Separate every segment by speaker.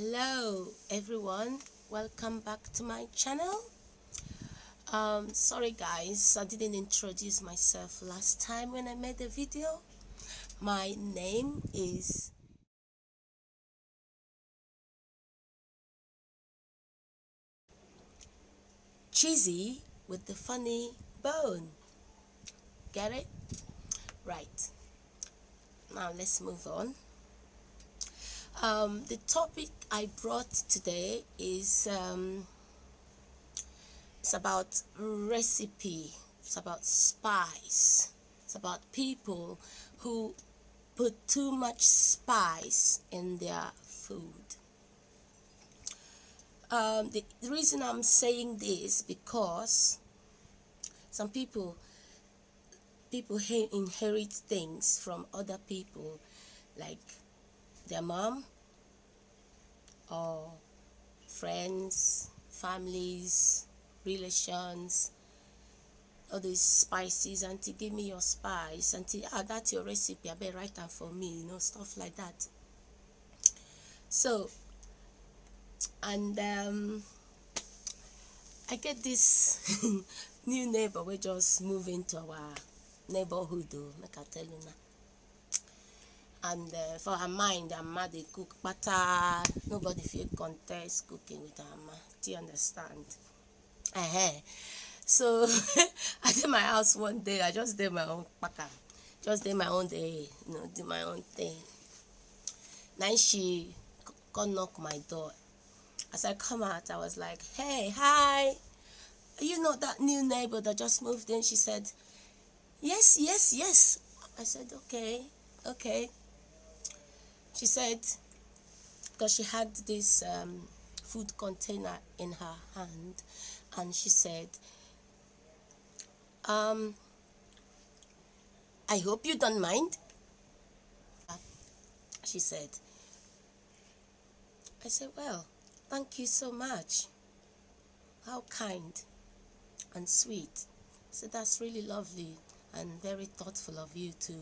Speaker 1: Hello everyone, welcome back to my channel. Sorry guys, I didn't introduce myself last time when I made the video. My name is Cheesy with the funny bone. Get it? Right, now let's move on. The topic I brought today is it's about recipe, it's about spice, it's about people who put too much spice in their food. The reason I'm saying this because some people inherit things from other people, like their mom or friends, families, relations, all these spices. Auntie, give me your spice. Auntie, that's your recipe, I better write that for me, stuff like that. So, and I get this new neighbor. We just move into our neighborhood, make I tell you now. And for her mind, her ma dey cook butter. Nobody feel contest cooking with her ma. Do you understand? So I did my house one day. I just did my own paka, just did my own day, do my own thing. Then she come knock my door. As I come out, I was like, "Hey, hi, you know that new neighbor that just moved in?" She said, "Yes, yes, yes." I said, "Okay, okay." She said, because she had this food container in her hand, and she said, "I hope you don't mind." She said. I said, "Well, thank you so much. How kind and sweet." I said, "That's really lovely and very thoughtful of you to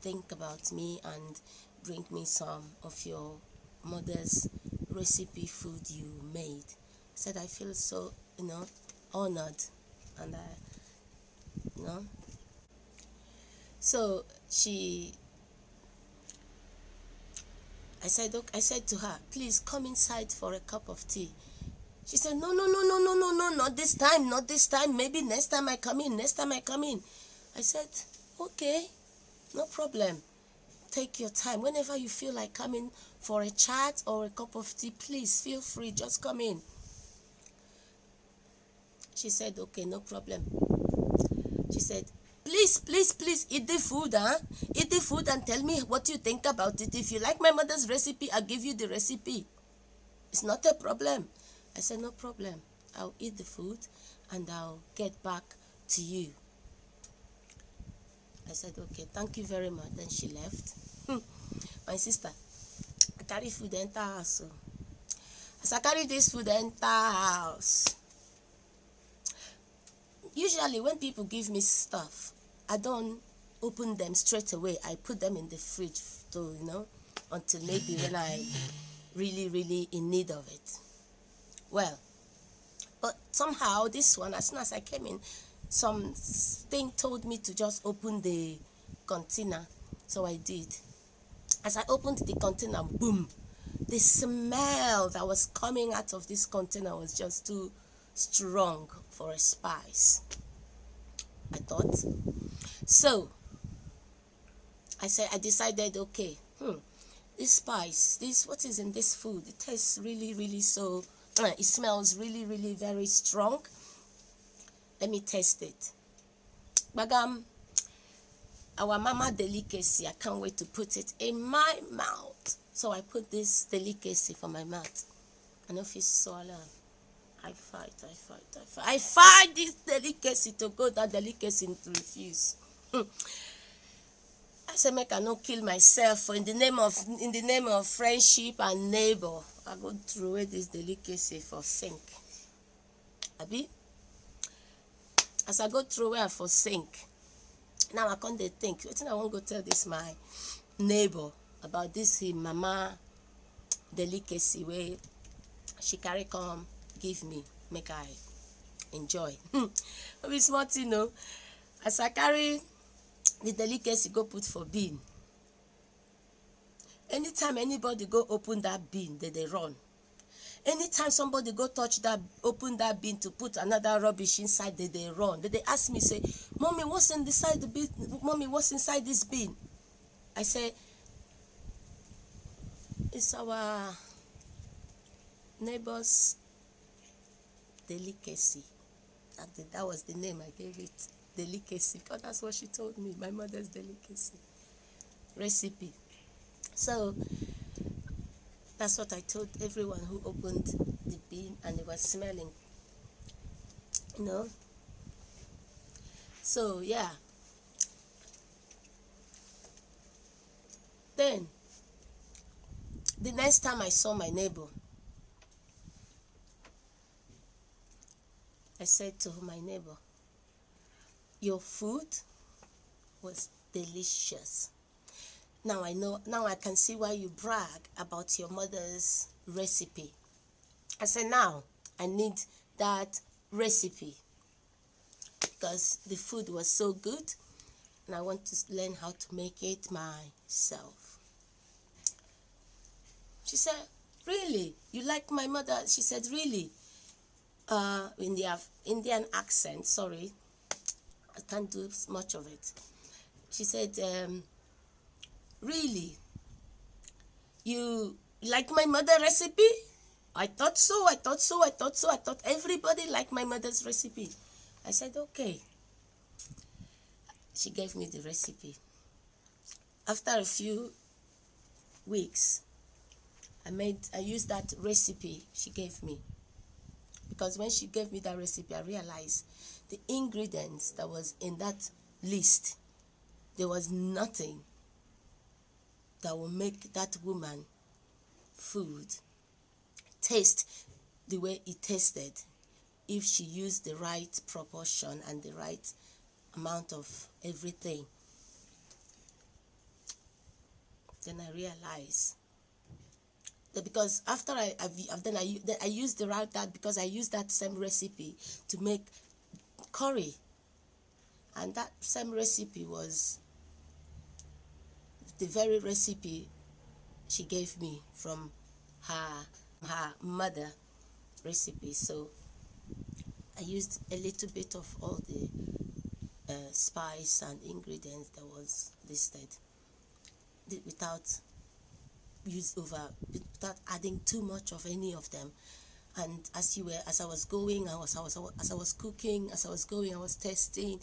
Speaker 1: think about me and bring me some of your mother's recipe food you made." I said, "I feel so, honored." And so I said to her, "Please come inside for a cup of tea." She said, "No, no, no, no, no, no, no, not this time, not this time. Maybe next time I come in, next time I come in." I said, "Okay, no problem. Take your time. Whenever you feel like coming for a chat or a cup of tea, please feel free. Just come in." She said, "Okay, no problem." She said, "Please, please, please eat the food, huh? Eat the food and tell me what you think about it. If you like my mother's recipe, I'll give you the recipe. It's not a problem." I said, "No problem. I'll eat the food and I'll get back to you." I said, "Okay, thank you very much." Then she left. My sister, I carry food enter house. So as I carry this food enter house, usually when people give me stuff, I don't open them straight away. I put them in the fridge to, until maybe when I really, really in need of it. Well, but somehow this one, as soon as I came in, something told me to just open the container. So I did. As I opened the container, boom, the smell that was coming out of this container was just too strong for a spice, I thought. So I decided, okay, this spice, what is in this food, it tastes really, really so, it smells really, really very strong. Let me taste it. Bagam, our mama delicacy, I can't wait to put it in my mouth. So I put this delicacy for my mouth. I know if it's swallow. I fight this delicacy to go, that delicacy to refuse. I say make I no kill myself in the name of friendship and neighbor. I go throw away this delicacy for sink. Abi? As I go throw away for sink, now I come dey think, wetin I wan go tell this my neighbor about this mama delicacy wey she carry come give me make I enjoy. No be small thing o. As I carry the delicacy go put for bin, anytime anybody go open that bin, they run. Anytime somebody go touch that, open that bin to put another rubbish inside, they run. They ask me, say, Mommy, what's inside the bin? Mommy, what's inside this bin? I say, it's our neighbor's delicacy. That was the name I gave it, delicacy, because that's what she told me, my mother's delicacy recipe. So that's what I told everyone who opened the bin and it was smelling, you know. So yeah. Then the next time I saw my neighbor, I said to my neighbor, your food was delicious. Now I can see why you brag about your mother's recipe. I said, now I need that recipe because the food was so good and I want to learn how to make it myself. She said, really? You like my mother? She said, really? In the Indian accent, sorry, I can't do much of it. She said, really? You like my mother's recipe? I thought so. I thought everybody liked my mother's recipe. I said, okay. She gave me the recipe. After a few weeks, I used that recipe she gave me. Because when she gave me that recipe, I realized the ingredients that was in that list, there was nothing that will make that woman food taste the way it tasted if she used the right proportion and the right amount of everything. Then I realized that because after I used the right that because I used that same recipe to make curry, and that same recipe was the very recipe she gave me from her mother recipe. So I used a little bit of all the spice and ingredients that was listed without adding too much of any of them. And as I was going, I was cooking, I was testing,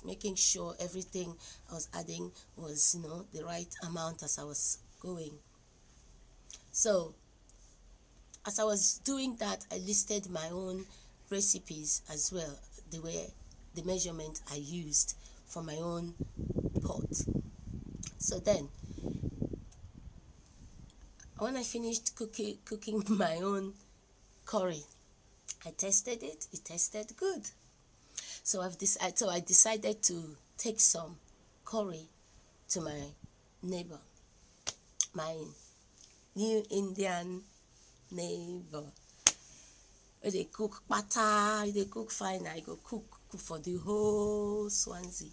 Speaker 1: making sure everything I was adding was, the right amount as I was going. So as I was doing that, I listed my own recipes as well, the measurement I used for my own pot. So then, when I finished cooking my own curry, I tested it. It tasted good. So I decided to take some curry to my neighbor, my new Indian neighbor. They cook pata, they cook fine. I go cook for the whole Swansea.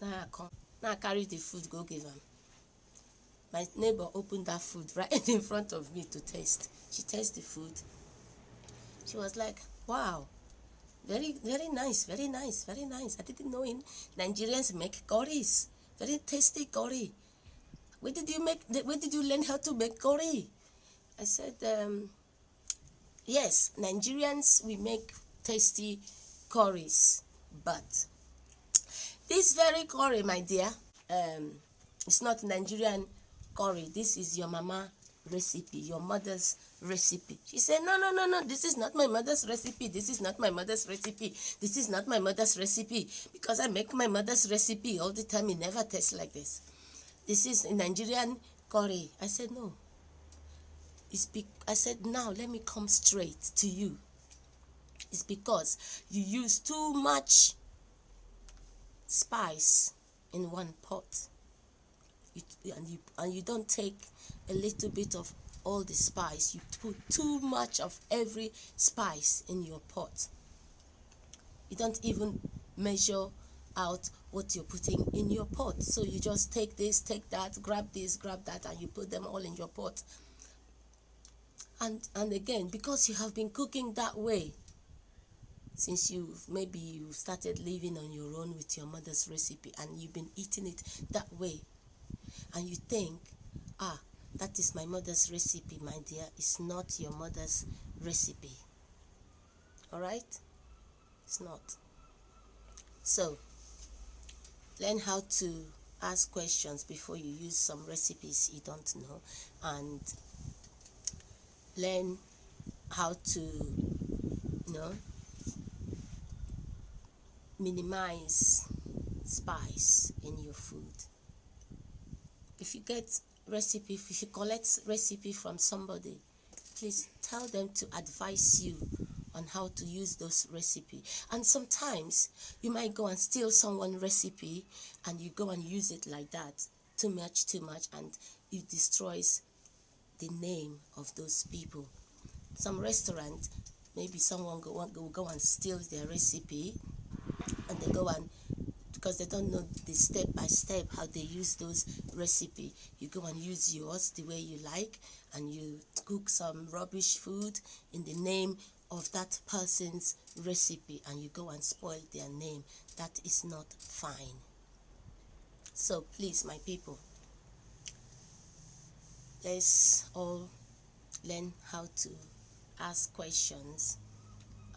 Speaker 1: Now I carry the food, go give them. My neighbor opened that food right in front of me to taste. She tasted the food. She was like, wow, very, very nice, very nice, very nice. I didn't know Nigerians make curries. Very tasty curry. Where did you learn how to make curry? I said, yes, Nigerians, we make tasty curries. But this very curry, my dear, it's not Nigerian curry. This is your mama recipe, your mother's recipe. She said, no, this is not my mother's recipe. This is not my mother's recipe. This is not my mother's recipe. Because I make my mother's recipe all the time. It never tastes like this. This is a Nigerian curry. I said, no. I said, now let me come straight to you. It's because you use too much spice in one pot. and you don't take a little bit of all the spice. You put too much of every spice in your pot. You don't even measure out what you're putting in your pot. So you just take this, take that, grab this, grab that, and you put them all in your pot. And again, because you have been cooking that way since you've started living on your own with your mother's recipe, and you've been eating it that way, and you think, that is my mother's recipe. My dear, it's not your mother's recipe. All right? It's not. So learn how to ask questions before you use some recipes you don't know, and learn how to, minimize spice in your food. If you collect recipe from somebody, please tell them to advise you on how to use those recipe. And sometimes you might go and steal someone's recipe and you go and use it like that, too much, and it destroys the name of those people. Some restaurant, maybe someone will go and steal their recipe, and they go and, because they don't know the step by step how they use those recipe, you go and use yours the way you like, and you cook some rubbish food in the name of that person's recipe, and you go and spoil their name. That is not fine. So please, my people, let's all learn how to ask questions,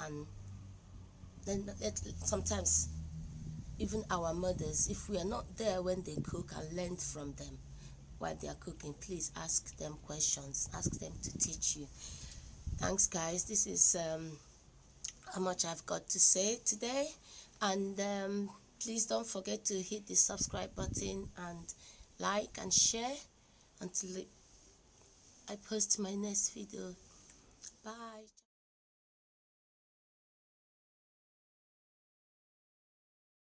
Speaker 1: and then sometimes even our mothers, if we are not there when they cook, and learn from them while they are cooking, please ask them questions, ask them to teach you. Thanks, guys. This is how much I've got to say today, and please don't forget to hit the subscribe button and like and share until I post my next video. Bye.